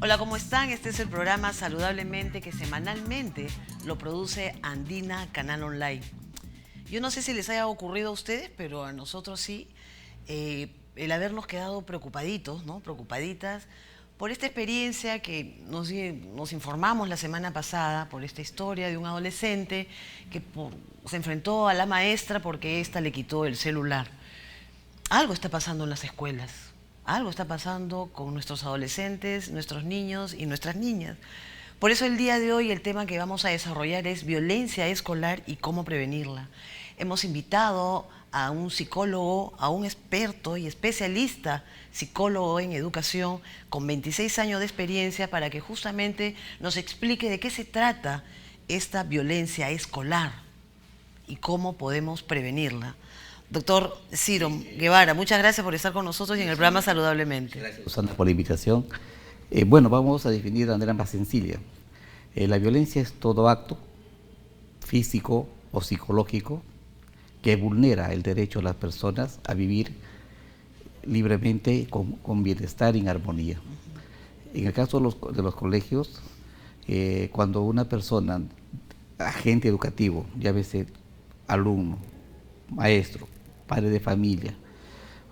Hola, ¿cómo están? Este es el programa Saludablemente que semanalmente lo produce Andina Canal Online. Yo no sé si les haya ocurrido a ustedes, pero a nosotros sí, el habernos quedado preocupaditos, ¿no? Preocupaditas por esta experiencia que nos informamos la semana pasada, por esta historia de un adolescente que se enfrentó a la maestra porque ésta le quitó el celular. Algo está pasando en las escuelas, algo está pasando con nuestros adolescentes, nuestros niños y nuestras niñas. Por eso el día de hoy el tema que vamos a desarrollar es violencia escolar y cómo prevenirla. Hemos invitado a un psicólogo, a un experto y especialista psicólogo en educación con 26 años de experiencia para que justamente nos explique de qué se trata esta violencia escolar y cómo podemos prevenirla. Doctor Ciro Guevara, muchas gracias por estar con nosotros y en el programa Saludablemente. Gracias, Susana, por la invitación. Bueno, vamos a definir de manera más sencilla. La violencia es todo acto físico o psicológico que vulnera el derecho de las personas a vivir libremente con bienestar y en armonía. En el caso de los colegios, cuando una persona, agente educativo, llámese alumno, maestro, padre de familia,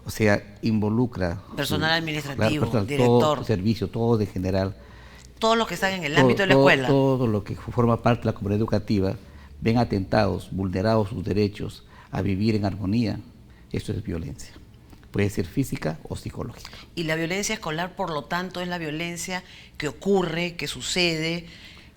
o sea, involucra personal administrativo, director, todo servicio, todo de general, todos los que están en el ámbito de la escuela, todo lo que forma parte de la comunidad educativa, ven atentados, vulnerados sus derechos a vivir en armonía. Esto es violencia, puede ser física o psicológica. Y la violencia escolar, por lo tanto, es la violencia que ocurre, que sucede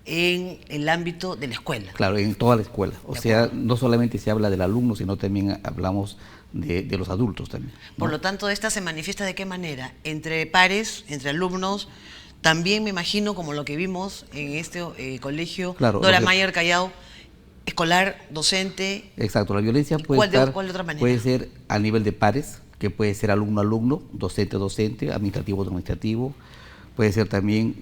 en el ámbito de la escuela. Claro, en toda la escuela. O sea, no solamente se habla del alumno, sino también hablamos de los adultos también, ¿no? Por lo tanto, esta se manifiesta ¿de qué manera? Entre pares, entre alumnos, también me imagino como lo que vimos en este colegio, claro, Dora Mayer Callao, escolar, docente. Exacto, la violencia puede ¿Cuál de otra manera? Puede ser a nivel de pares, que puede ser alumno-alumno, docente-docente, administrativo-administrativo. Puede ser también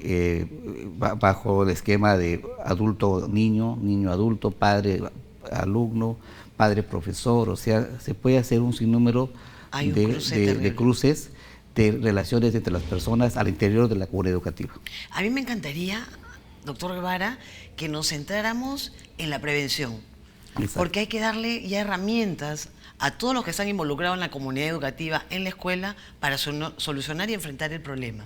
bajo el esquema de adulto-niño, niño-adulto, padre-alumno, padre-profesor. O sea, se puede hacer un sinnúmero de cruces, de relaciones entre las personas al interior de la comunidad educativa. A mí me encantaría, doctor Guevara, que nos centráramos en la prevención. Exacto. Porque hay que darle ya herramientas a todos los que están involucrados en la comunidad educativa, en la escuela, para solucionar y enfrentar el problema.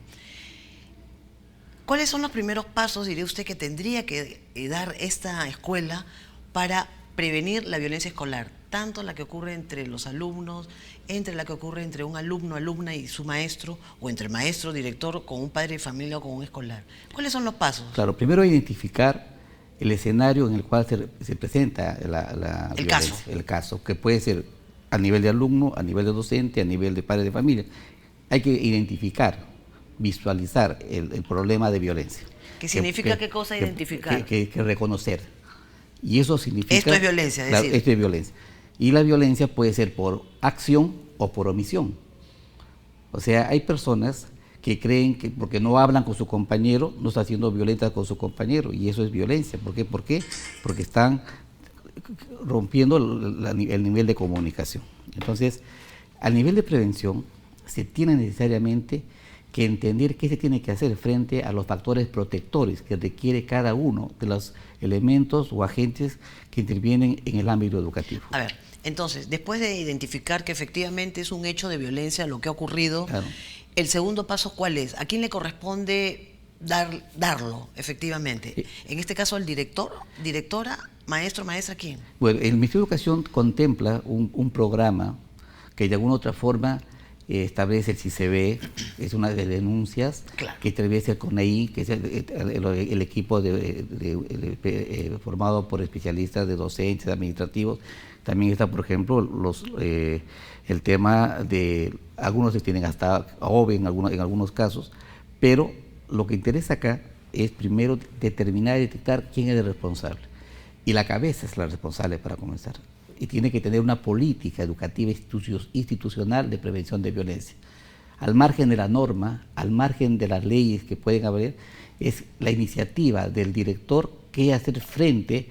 ¿Cuáles son los primeros pasos, diría usted, que tendría que dar esta escuela para prevenir la violencia escolar? Tanto la que ocurre entre los alumnos, entre la que ocurre entre un alumno, alumna y su maestro, o entre maestro, director, con un padre de familia o con un escolar. ¿Cuáles son los pasos? Claro, primero identificar el escenario en el cual se presenta el caso, que puede ser a nivel de alumno, a nivel de docente, a nivel de padre de familia. Hay que identificar, visualizar el problema de violencia. ¿Qué significa qué cosa identificar? Que reconocer. Y eso significa... Esto es violencia, es decir. Esto es violencia. Y la violencia puede ser por acción o por omisión. O sea, hay personas que creen que porque no hablan con su compañero, no está siendo violenta con su compañero, y eso es violencia. ¿Por qué? Porque están rompiendo el nivel de comunicación. Entonces, a nivel de prevención, se tiene necesariamente que entender qué se tiene que hacer frente a los factores protectores que requiere cada uno de los elementos o agentes que intervienen en el ámbito educativo. A ver, entonces, después de identificar que efectivamente es un hecho de violencia lo que ha ocurrido, claro, el segundo paso, ¿cuál es? ¿A quién le corresponde darlo, efectivamente? Sí. En este caso, al director, directora, maestro, maestra, ¿quién? Bueno, el Ministerio de Educación contempla un programa que de alguna u otra forma establece el CICB, es una de denuncias, claro, que establece el CONAI, que es el equipo formado por especialistas de docentes, administrativos. También está, por ejemplo, el tema de, algunos se tienen hasta OVE en algunos casos, pero lo que interesa acá es primero determinar y detectar quién es el responsable. Y la cabeza es la responsable para comenzar. Y tiene que tener una política educativa institucional de prevención de violencia. Al margen de la norma, al margen de las leyes que pueden haber, es la iniciativa del director que hacer frente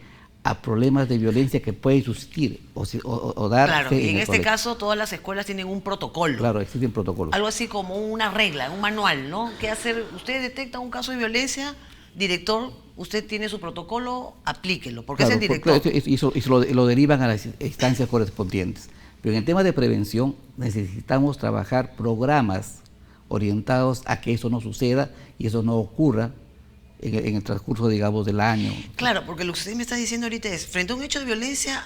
a problemas de violencia que pueden existir o dar. Claro, y en este colegio. caso todas las escuelas tienen un protocolo. Claro, existen protocolos. Algo así como una regla, un manual, ¿no? ¿Qué hacer? Usted detecta un caso de violencia, director, usted tiene su protocolo, aplíquelo, porque Claro, es el director. y eso lo derivan a las instancias correspondientes. Pero en el tema de prevención necesitamos trabajar programas orientados a que eso no suceda y eso no ocurra en el transcurso, digamos, del año. Claro, porque lo que usted me está diciendo ahorita es, frente a un hecho de violencia,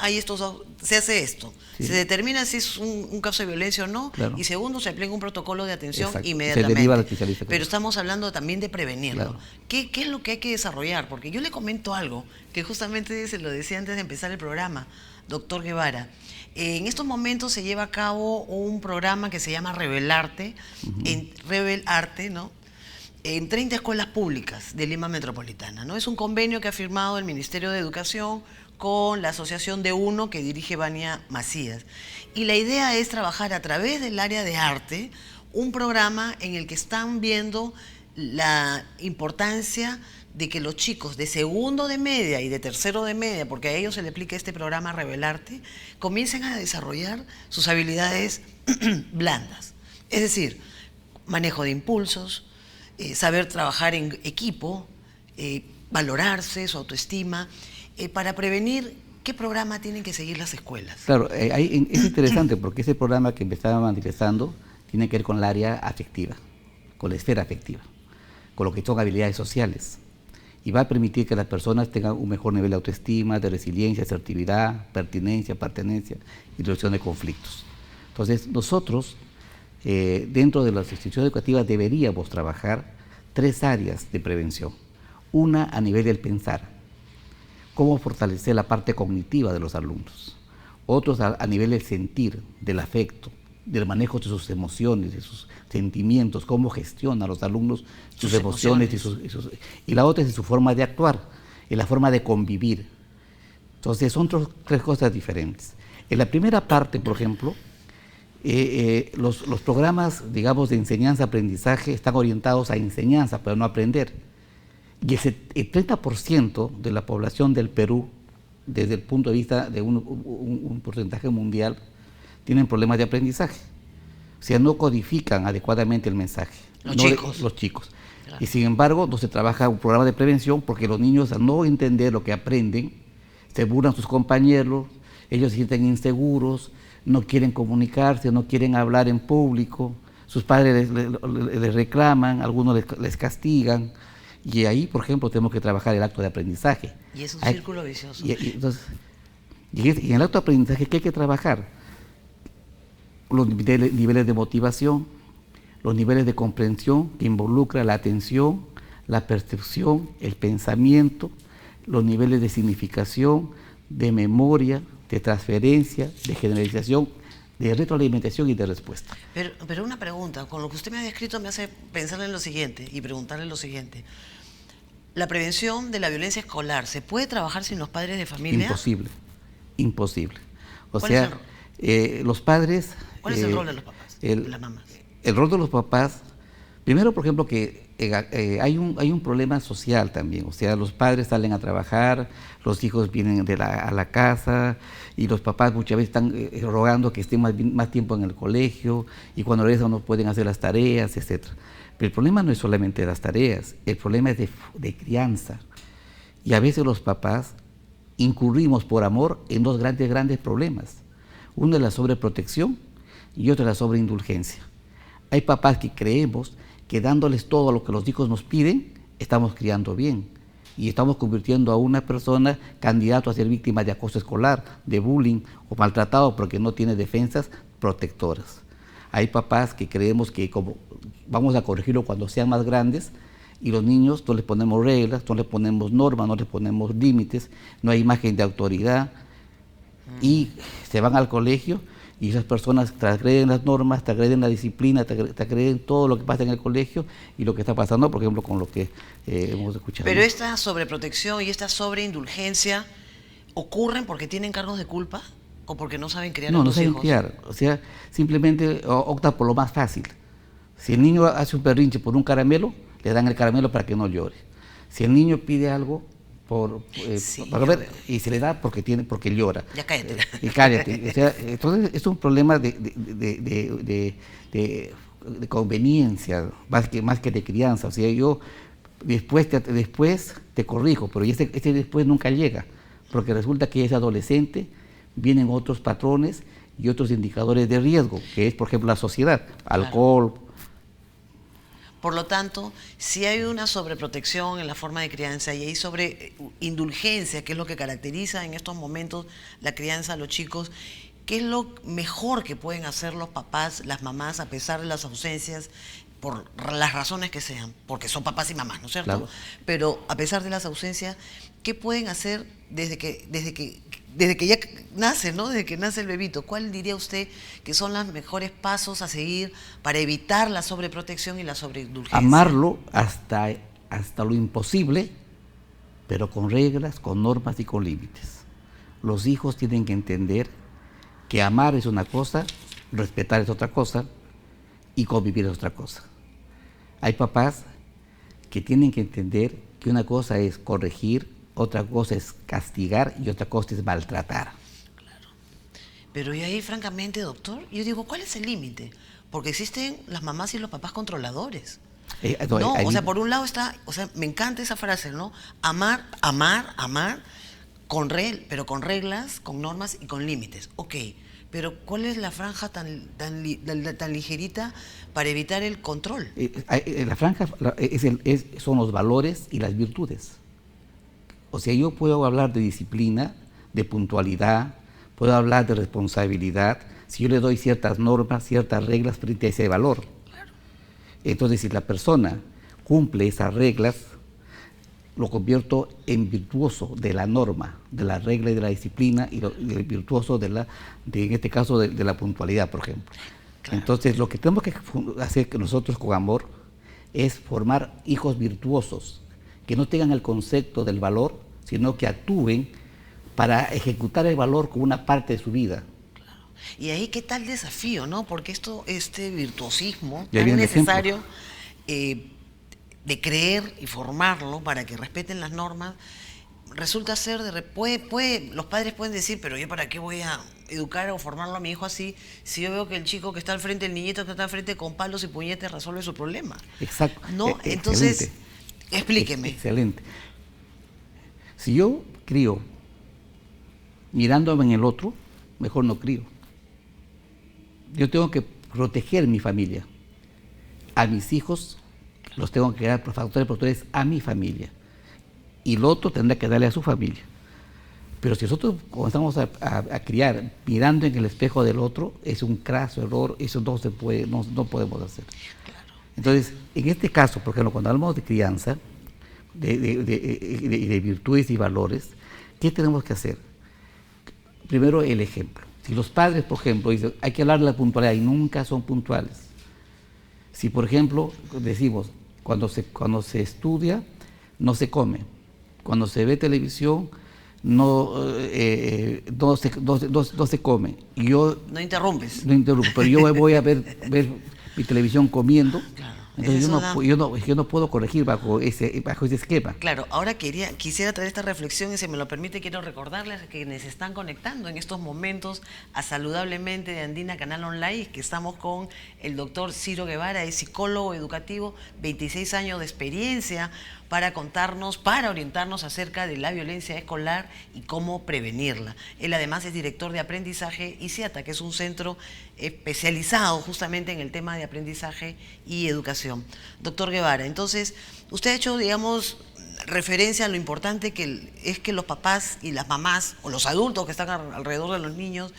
se hace esto. Sí. Se determina si es un caso de violencia o no, Claro. y segundo, se aplica un protocolo de atención Exacto. inmediatamente. Se deriva al especialista. Pero estamos hablando también de prevenirlo. Claro. ¿Qué es lo que hay que desarrollar? Porque yo le comento algo, que justamente se lo decía antes de empezar el programa, doctor Guevara. En estos momentos se lleva a cabo un programa que se llama Revelarte, Revelarte, ¿no? En 30 escuelas públicas de Lima Metropolitana, ¿no? Es un convenio que ha firmado el Ministerio de Educación con la Asociación de UNO que dirige Vania Macías. Y la idea es trabajar a través del área de arte un programa en el que están viendo la importancia de que los chicos de segundo de media y de tercero de media, porque a ellos se le aplica este programa Revelarte, comiencen a desarrollar sus habilidades blandas. Es decir, manejo de impulsos, saber trabajar en equipo, valorarse, su autoestima, para prevenir. ¿Qué programa tienen que seguir las escuelas? Claro, es interesante porque ese programa que me estaba manifestando tiene que ver con el área afectiva, con la esfera afectiva, con lo que son habilidades sociales. Y va a permitir que las personas tengan un mejor nivel de autoestima, de resiliencia, asertividad, pertinencia, pertenencia y resolución de conflictos. Entonces, nosotros, dentro de las instituciones educativas, deberíamos trabajar 3 áreas de prevención. Una a nivel del pensar, cómo fortalecer la parte cognitiva de los alumnos. Otros a nivel del sentir, del afecto, del manejo de sus emociones, de sus sentimientos, cómo gestionan los alumnos sus emociones. Y la otra es en su forma de actuar, en la forma de convivir. Entonces son 3 cosas diferentes. En la primera parte, por ejemplo, los programas, digamos, de enseñanza-aprendizaje están orientados a enseñanza, pero no a aprender. Y el 30% de la población del Perú, desde el punto de vista de un porcentaje mundial, tienen problemas de aprendizaje. O sea, no codifican adecuadamente el mensaje. Los chicos. Claro. Y sin embargo, no se trabaja un programa de prevención porque los niños, al no entender lo que aprenden, se burlan sus compañeros, ellos se sienten inseguros, no quieren comunicarse, no quieren hablar en público, sus padres les reclaman, algunos les castigan, y ahí, por ejemplo, tenemos que trabajar el acto de aprendizaje. Y es un círculo vicioso. Entonces, y en el acto de aprendizaje, ¿qué hay que trabajar? Los niveles de motivación, los niveles de comprensión que involucra la atención, la percepción, el pensamiento, los niveles de significación, de memoria, de transferencia, de generalización, de retroalimentación y de respuesta. Pero una pregunta, con lo que usted me ha descrito me hace pensar en lo siguiente y preguntarle lo siguiente. ¿La prevención de la violencia escolar se puede trabajar sin los padres de familia? Imposible, imposible. O ¿Cuál sea, los padres... ¿Cuál es el rol de los papás, de las mamás? El rol de los papás, primero, por ejemplo, que hay un problema social también. O sea, los padres salen a trabajar, los hijos vienen a la casa y los papás muchas veces están rogando que estén más tiempo en el colegio y cuando regresan no pueden hacer las tareas, etc. Pero el problema no es solamente las tareas, el problema es de crianza. Y a veces los papás incurrimos por amor en 2 grandes problemas. Uno es la sobreprotección y otro es la sobreindulgencia. Hay papás que creemos que dándoles todo lo que los hijos nos piden, estamos criando bien y estamos convirtiendo a una persona candidato a ser víctima de acoso escolar, de bullying o maltratado porque no tiene defensas protectoras. Hay papás que creemos que como vamos a corregirlo cuando sean más grandes y los niños no les ponemos reglas, no les ponemos normas, no les ponemos límites, no hay imagen de autoridad y se van al colegio y esas personas transgreden las normas, transgreden la disciplina, transgreden todo lo que pasa en el colegio y lo que está pasando, por ejemplo, con lo que hemos escuchado. Pero esta sobreprotección y esta sobreindulgencia ocurren porque tienen cargos de culpa o porque no saben criar a los hijos. No saben criar, o sea, simplemente opta por lo más fácil. Si el niño hace un berrinche por un caramelo, le dan el caramelo para que no llore. Si el niño pide algo, Sí, para ver, y se le da porque llora. ya cállate. Y cállate. O sea, entonces es un problema de conveniencia, más que de crianza. O sea, yo después te corrijo, pero ese después nunca llega, porque resulta que es adolescente, vienen otros patrones y otros indicadores de riesgo, que es, por ejemplo, la sociedad, alcohol. Por lo tanto, si hay una sobreprotección en la forma de crianza y hay sobreindulgencia, que es lo que caracteriza en estos momentos la crianza a los chicos, ¿qué es lo mejor que pueden hacer los papás, las mamás, a pesar de las ausencias, por las razones que sean? Porque son papás y mamás, ¿no es cierto? Claro. Pero a pesar de las ausencias, ¿qué pueden hacer desde que ya nace, ¿no? Desde que nace el bebito? ¿Cuál diría usted que son los mejores pasos a seguir para evitar la sobreprotección y la sobreindulgencia? Amarlo hasta lo imposible, pero con reglas, con normas y con límites. Los hijos tienen que entender que amar es una cosa, respetar es otra cosa y convivir es otra cosa. Hay papás que tienen que entender que una cosa es corregir, otra cosa es castigar y otra cosa es maltratar. Pero y ahí, francamente, doctor, yo digo, ¿cuál es el límite? Porque existen las mamás y los papás controladores. No, o sea, por un lado está, o sea, me encanta esa frase, ¿no? Amar, pero con reglas, con normas y con límites. Ok, pero ¿cuál es la franja tan ligerita para evitar el control? La franja son los valores y las virtudes. O sea, yo puedo hablar de disciplina, de puntualidad, puedo hablar de responsabilidad, si yo le doy ciertas normas, ciertas reglas frente a ese valor. Claro. Entonces, si la persona cumple esas reglas, lo convierto en virtuoso de la norma, de la regla y de la disciplina, y el virtuoso en este caso, de la puntualidad, por ejemplo. Claro. Entonces, lo que tenemos que hacer que nosotros con amor es formar hijos virtuosos, que no tengan el concepto del valor, sino que actúen para ejecutar el valor como una parte de su vida. Claro. Y ahí qué tal desafío, ¿no? Porque este virtuosismo ya tan necesario de creer y formarlo para que respeten las normas, resulta ser, los padres pueden decir, pero yo para qué voy a educar o formarlo a mi hijo así, si yo veo que el chico que está al frente, el niñito que está al frente con palos y puñetes resuelve su problema. Exacto. ¿No? Entonces, explíqueme. Excelente. Si yo crío mirándome en el otro, mejor no crío. Yo tengo que proteger mi familia. A mis hijos los tengo que dar factores protectores a mi familia. Y el otro tendrá que darle a su familia. Pero si nosotros comenzamos a criar mirando en el espejo del otro, es un craso error, eso no se puede, no podemos hacer. Claro. Entonces, en este caso, por ejemplo, cuando hablamos de crianza, de virtudes y valores, ¿qué tenemos que hacer? Primero, el ejemplo. Si los padres, por ejemplo, dicen, hay que hablar de la puntualidad y nunca son puntuales. Si, por ejemplo, decimos, cuando se estudia, no se come. Cuando se ve televisión, no se come. Y yo, no interrumpes. No interrumpo, pero yo voy a ver mi televisión comiendo. Claro. Entonces yo no puedo corregir bajo ese esquema. Claro, ahora quisiera traer esta reflexión y si me lo permite quiero recordarles a quienes se están conectando en estos momentos a Saludablemente de Andina Canal Online, que estamos con el doctor Ciro Guevara, es psicólogo educativo, 26 años de experiencia para orientarnos acerca de la violencia escolar y cómo prevenirla. Él además es director de aprendizaje ICIATA, que es un centro especializado justamente en el tema de aprendizaje y educación. Doctor Guevara, entonces, usted ha hecho, digamos, referencia a lo importante que es que los papás y las mamás, o los adultos que están alrededor de los niños,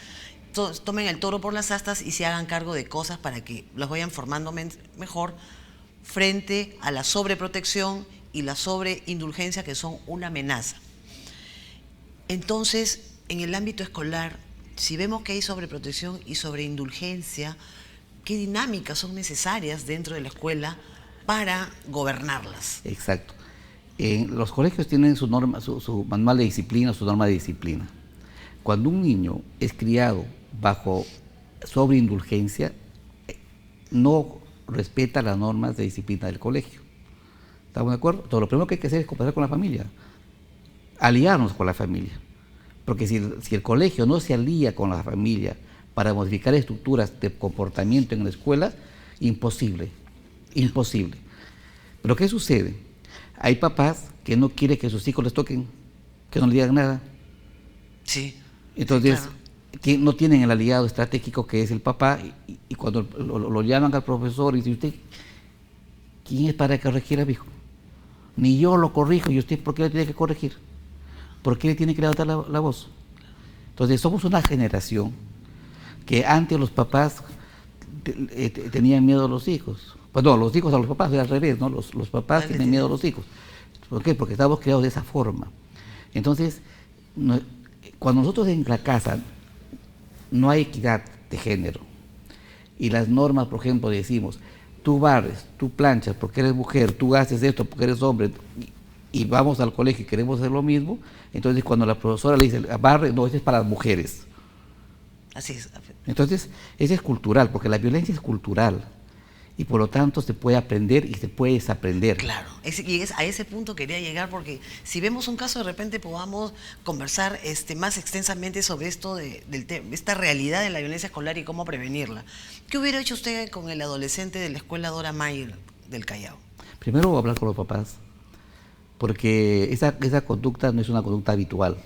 tomen el toro por las astas y se hagan cargo de cosas para que los vayan formando mejor frente a la sobreprotección y la sobreindulgencia, que son una amenaza. Entonces, en el ámbito escolar, si vemos que hay sobreprotección y sobreindulgencia, ¿qué dinámicas son necesarias dentro de la escuela para gobernarlas? Exacto. Los colegios tienen su manual de disciplina, su norma de disciplina. Cuando un niño es criado bajo sobreindulgencia, no respeta las normas de disciplina del colegio. ¿Estamos de acuerdo? Entonces, lo primero que hay que hacer es conversar con la familia. aliarnos con la familia. Porque si el colegio no se alía con la familia para modificar estructuras de comportamiento en la escuela, imposible, imposible. Pero ¿qué sucede? Hay papás que no quieren que sus hijos les toquen, que no le digan nada. Sí. Entonces, Sí, claro. no tienen el aliado estratégico que es el papá, y cuando lo llaman al profesor y dice, ¿usted quién es para corregir a mi hijo? Ni yo lo corrijo, y usted, ¿por qué le tiene que corregir? ¿Por qué le tiene que levantar la voz? Entonces, somos una generación que antes los papás tenían miedo a los hijos. Pues no, los hijos a los papás, era al revés, ¿no? Los papás tienen miedo a los hijos. ¿Por qué? Porque estamos creados de esa forma. Entonces, cuando nosotros en la casa no hay equidad de género, y las normas, por ejemplo, decimos, tú barres, tú planchas porque eres mujer, tú haces esto porque eres hombre, y vamos al colegio y queremos hacer lo mismo, entonces cuando la profesora le dice, barre, no, eso es para las mujeres. Así es. Entonces, eso es cultural, porque la violencia es cultural, y por lo tanto se puede aprender y se puede desaprender. Claro, a ese punto quería llegar, porque si vemos un caso, de repente podamos conversar más extensamente sobre esto esta realidad de la violencia escolar y cómo prevenirla. ¿Qué hubiera hecho usted con el adolescente de la escuela Dora Mayer del Callao? Primero hablar con los papás, porque esa conducta no es una conducta habitual.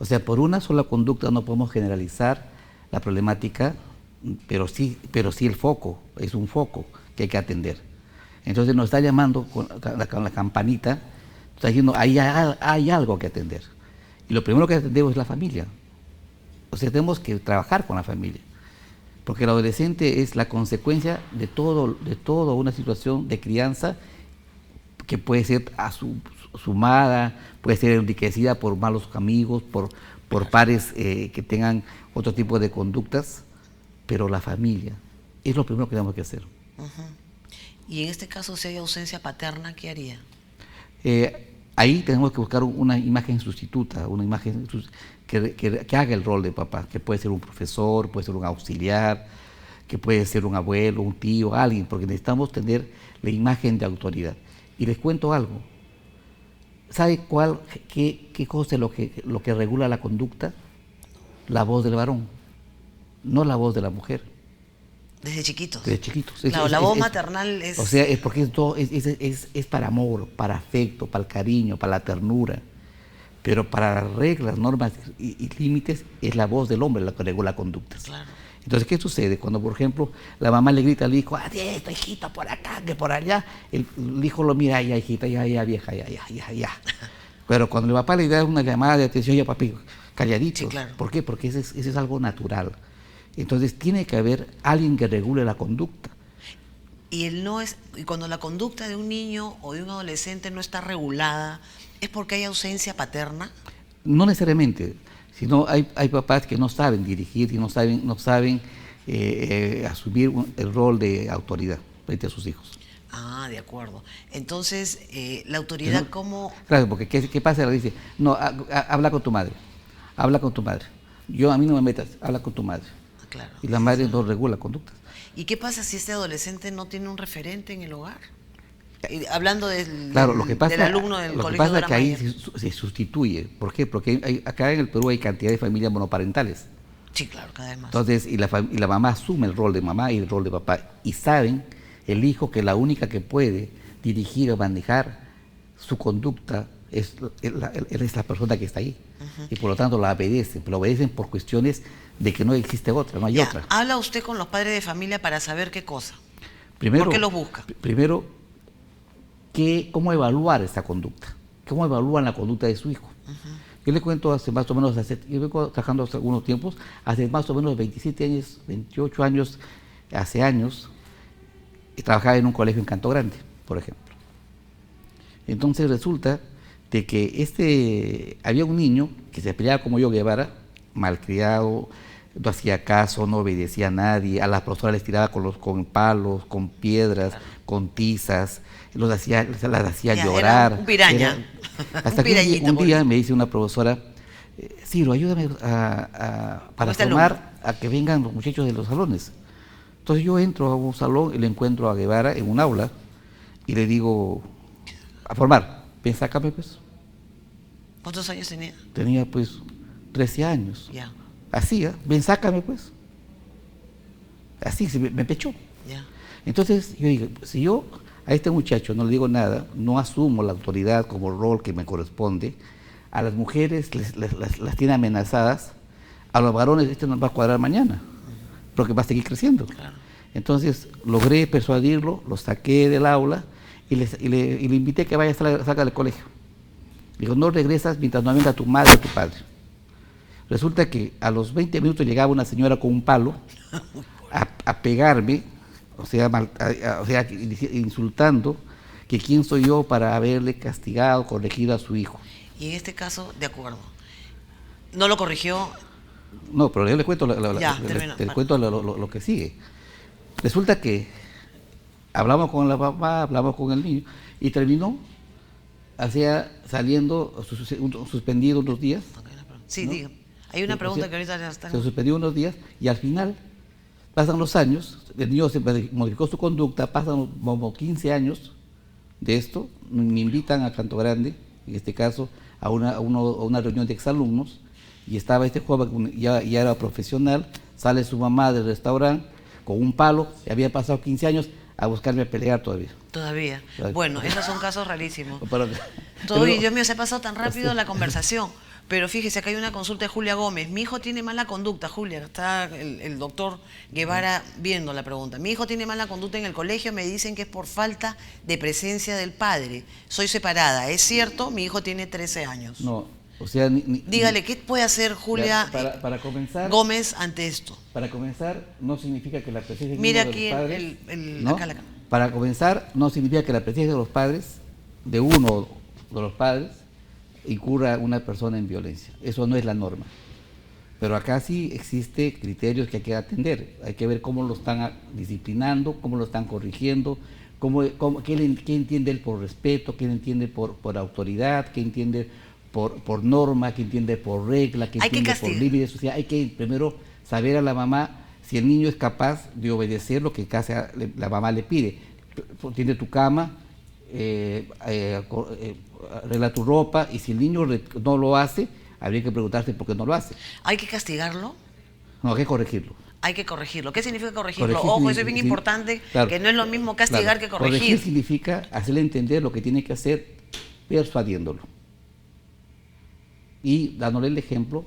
O sea, por una sola conducta no podemos generalizar la problemática, pero sí el foco, es un foco que hay que atender. Entonces nos está llamando con la campanita, está diciendo, hay algo que atender. Y lo primero que atendemos es la familia. O sea, tenemos que trabajar con la familia, porque el adolescente es la consecuencia de toda una situación de crianza que puede ser sumada, puede ser enriquecida por malos amigos, por pares que tengan otro tipo de conductas, pero la familia es lo primero que tenemos que hacer. Y en este caso, si hay ausencia paterna, ¿qué haría? Ahí tenemos que buscar una imagen sustituta, una imagen que haga el rol de papá, que puede ser un profesor, puede ser un auxiliar, que puede ser un abuelo, un tío, alguien, porque necesitamos tener la imagen de autoridad. Y les cuento algo. ¿Sabe qué cosa es lo que regula la conducta? La voz del varón, no la voz de la mujer. Desde chiquitos. Desde chiquitos. Claro, la voz maternal es... O sea, es porque es para amor, para afecto, para el cariño, para la ternura. Pero para las reglas, normas y límites, es la voz del hombre la que regula conductas. Claro. Entonces, ¿qué sucede? Cuando, por ejemplo, la mamá le grita al hijo, esto, hijito, por acá, que por allá, el hijo lo mira, ya, hijita, ya, vieja, ya. Pero cuando el papá le da una llamada de atención, ya, papi, calladito. Sí, claro. ¿Por qué? Porque ese es algo natural. Entonces, tiene que haber alguien que regule la conducta. Y cuando la conducta de un niño o de un adolescente no está regulada, ¿es porque hay ausencia paterna? No necesariamente, sino hay papás que no saben dirigir y no saben asumir el rol de autoridad frente a sus hijos. Ah, de acuerdo. Entonces, la autoridad, No, ¿cómo? claro, porque ¿qué pasa? Le dice, no, habla con tu madre, habla con tu madre. A mí no me metas, habla con tu madre. Claro. Y la madre no regula conductas. ¿Y qué pasa si este adolescente no tiene un referente en el hogar? Hablando Claro, lo que pasa, del alumno del lo que colegio pasa de es que ahí se sustituye. ¿Por qué? Porque acá en el Perú hay cantidad de familias monoparentales. Sí, claro, cada vez más. Entonces, y la mamá asume el rol de mamá y el rol de papá. Y saben, el hijo, que la única que puede dirigir o manejar su conducta es la persona que está ahí. Y por lo tanto la obedecen, pero obedecen por cuestiones de que no existe otra, no hay otra. ¿Habla usted con los padres de familia para saber qué cosa? Primero, ¿Por qué los busca? Primero, cómo evaluar esa conducta, cómo evalúan la conducta de su hijo. Yo le cuento hace más o menos, yo vengo trabajando hace algunos tiempos, hace más o menos 27 años, 28 años, hace años, trabajaba en un colegio en Canto Grande, por ejemplo. Entonces resulta de que había un niño que se peleaba como yo, Guevara, malcriado, no hacía caso, no obedecía a nadie, a las profesoras les tiraba con palos, con piedras, con tizas, las hacía llorar. Era un piraña. Hasta que un día me dice una profesora, Ciro, ayúdame para formar a que vengan los muchachos de los salones. Entonces yo entro a un salón y le encuentro a Guevara en un aula y le digo, a formar, ven, sácame pues. ¿Cuántos años tenía? Tenía pues 13 años. Ya, Así, ven, sácame pues. Así, me pechó. ya. Entonces yo digo, si yo a este muchacho no le digo nada, no asumo la autoridad como rol que me corresponde, a las mujeres las tiene amenazadas, a los varones este nos va a cuadrar mañana, porque va a seguir creciendo. Claro. Entonces logré persuadirlo, lo saqué del aula y le invité a que vaya, salga del colegio. Digo, no regresas mientras no venga tu madre o tu padre. Resulta que a los 20 minutos llegaba una señora con un palo a pegarme, o sea, insultando que quién soy yo para haberle castigado, corregido a su hijo. Y en este caso, de acuerdo. ¿No lo corrigió? No, pero yo le cuento, cuento lo que sigue. Resulta que hablamos con la mamá, hablamos con el niño y terminó saliendo suspendido unos días. Sí, ¿no? diga. Hay una pregunta que ahorita ya está. Se suspendió unos días y al final pasan los años, el niño se modificó su conducta, pasan como 15 años de esto, me invitan a Canto Grande, en este caso, a una reunión de exalumnos, y estaba este joven, ya era profesional, sale su mamá del restaurante con un palo, y había pasado 15 años a buscarme a pelear todavía. Todavía. Bueno, esos son casos rarísimos. Pero, Dios mío, se ha pasado tan rápido la conversación. Pero fíjese, acá hay una consulta de Julia Gómez. Mi hijo tiene mala conducta, Julia. Está el doctor Guevara viendo la pregunta. Mi hijo tiene mala conducta en el colegio. Me dicen que es por falta de presencia del padre. Soy separada. ¿Es cierto? Mi hijo tiene 13 años. No, o sea... Dígale, ¿qué puede hacer Julia para comenzar, Gómez ante esto? Para comenzar, no significa que la presencia de Mira uno aquí de los padres... ¿no? Acá. Para comenzar, no significa que la presencia de los padres, de uno de los padres, incurra una persona en violencia. Eso no es la norma. Pero acá sí existe criterios que hay que atender. Hay que ver cómo lo están disciplinando, cómo lo están corrigiendo, qué entiende él por respeto, qué entiende por autoridad, qué entiende por norma, qué entiende por regla, qué entiende por límites. O sea, hay que primero saber a la mamá si el niño es capaz de obedecer lo que la mamá le pide. Tiende tu cama, arregla tu ropa, y si el niño no lo hace, habría que preguntarse por qué no lo hace. ¿Hay que castigarlo? No, hay que corregirlo. Hay que corregirlo. ¿Qué significa corregirlo? Ojo, eso es bien importante, claro, que no es lo mismo castigar que corregir. Corregir significa hacerle entender lo que tiene que hacer, persuadiéndolo y dándole el ejemplo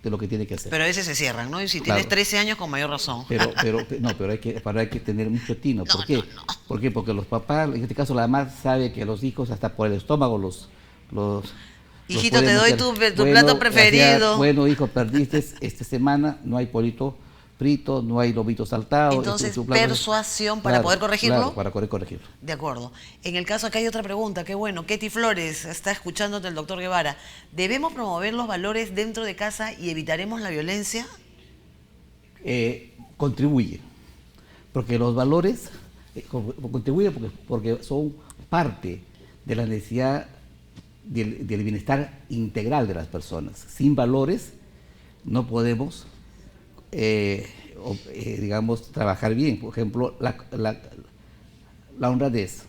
de lo que tiene que hacer. Pero a veces se cierran, ¿no? Y si tienes 13 años, con mayor razón. Pero hay que tener mucho tino. ¿Por qué? ¿Por qué? Porque los papás, en este caso la mamá, sabe que los hijos hasta por el estómago hijito, te doy tu plato preferido. Bueno, hijo, perdiste esta semana, no hay polito frito, no hay lobito saltado. Entonces, persuasión para poder corregirlo. Claro, para poder corregirlo. De acuerdo. En el caso, acá hay otra pregunta, qué bueno. Ketty Flores, está escuchándote el doctor Guevara. ¿Debemos promover los valores dentro de casa y evitaremos la violencia? Contribuye. Porque los valores contribuyen porque son parte de la necesidad del bienestar integral de las personas. Sin valores no podemos digamos, trabajar bien. Por ejemplo, la honradez.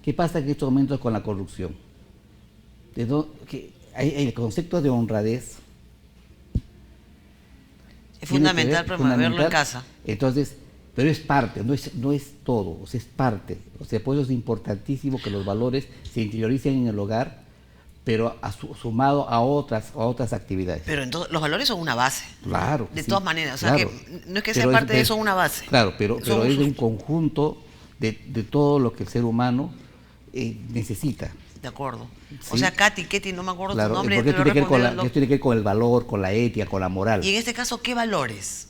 ¿Qué pasa en estos momentos con la corrupción? El concepto de honradez es fundamental promoverlo en casa. Entonces, pero es parte, no es todo, o sea, es parte. O sea, por eso es importantísimo que los valores se interioricen en el hogar, pero sumado a otras actividades. Pero entonces, los valores son una base. Claro. De todas maneras, o sea, que no es que sea parte de eso una base. Claro, pero es un conjunto de todo lo que el ser humano necesita. De acuerdo. ¿Sí? O sea, Ketty, no me acuerdo tu nombre. Porque tiene que ver con el valor, con la ética, con la moral. Y en este caso, ¿qué valores?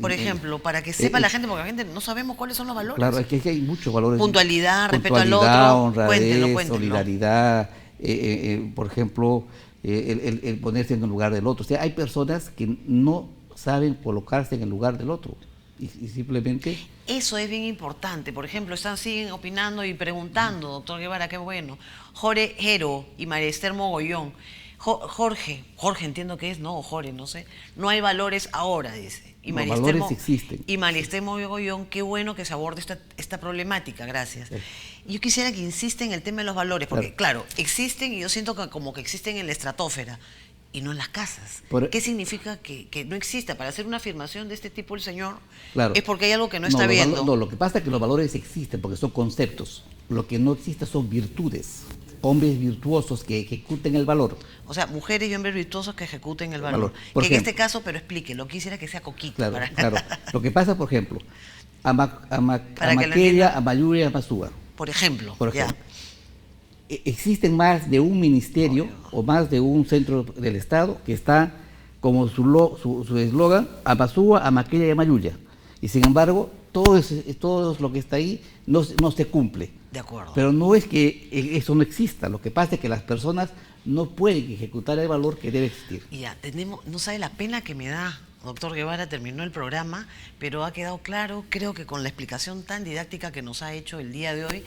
Por ejemplo, para que sepa la gente, porque la gente no sabemos cuáles son los valores. Claro, es que hay muchos valores. Puntualidad, respeto al otro. Honradez, solidaridad, por ejemplo, el ponerse en el lugar del otro. O sea, hay personas que no saben colocarse en el lugar del otro. Y simplemente... Eso es bien importante. Por ejemplo, siguen opinando y preguntando, doctor Guevara, qué bueno. Jorge Jero y María Esther Mogollón. Jorge entiendo que es, no, o Jorge, no sé. No hay valores ahora, dice. Y Los valores existen. Y Maristemo Begollón, qué bueno que se aborde esta problemática, gracias. Sí. Yo quisiera que insista en el tema de los valores, porque claro, existen y yo siento que como que existen en la estratosfera y no en las casas. ¿Qué significa que no exista? Para hacer una afirmación de este tipo el señor, claro, es porque hay algo que no está viendo. No, lo que pasa es que los valores existen porque son conceptos. Lo que no existe son virtudes. Hombres virtuosos que ejecuten el valor. O sea, mujeres y hombres virtuosos que ejecuten el valor. Por que ejemplo, en este caso, pero explíquelo, quisiera que sea Coquito. Claro, para... claro. Lo que pasa, por ejemplo, Amaqueria, Amayuri y Amazúa. Por ejemplo. Existen más de un ministerio o más de un centro del Estado que está como su eslogan, Amazúa, Amaqueria y Amayuya. Y sin embargo, todo lo que está ahí no se cumple. De acuerdo. Pero no es que eso no exista, lo que pasa es que las personas no pueden ejecutar el valor que debe existir. Y ya, no sabe la pena que me da, doctor Guevara, terminó el programa, pero ha quedado claro, creo que con la explicación tan didáctica que nos ha hecho el día de hoy,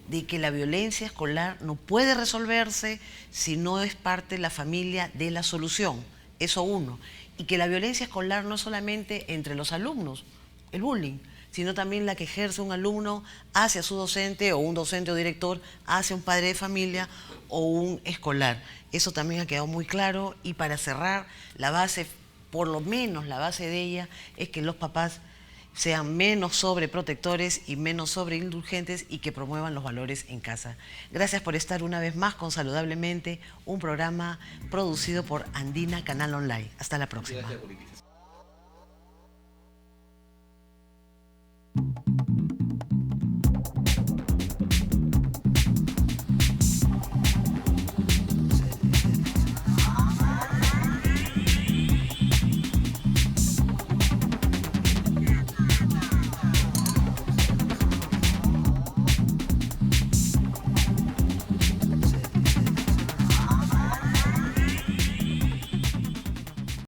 de que la violencia escolar no puede resolverse si no es parte de la familia de la solución, eso uno. Y que la violencia escolar no es solamente entre los alumnos, el bullying, sino también la que ejerce un alumno hacia su docente o un docente o director hacia un padre de familia o un escolar. Eso también ha quedado muy claro y para cerrar, la base, por lo menos la base de ella, es que los papás sean menos sobreprotectores y menos sobreindulgentes y que promuevan los valores en casa. Gracias por estar una vez más con Saludablemente, un programa producido por Andina Canal Online. Hasta la próxima.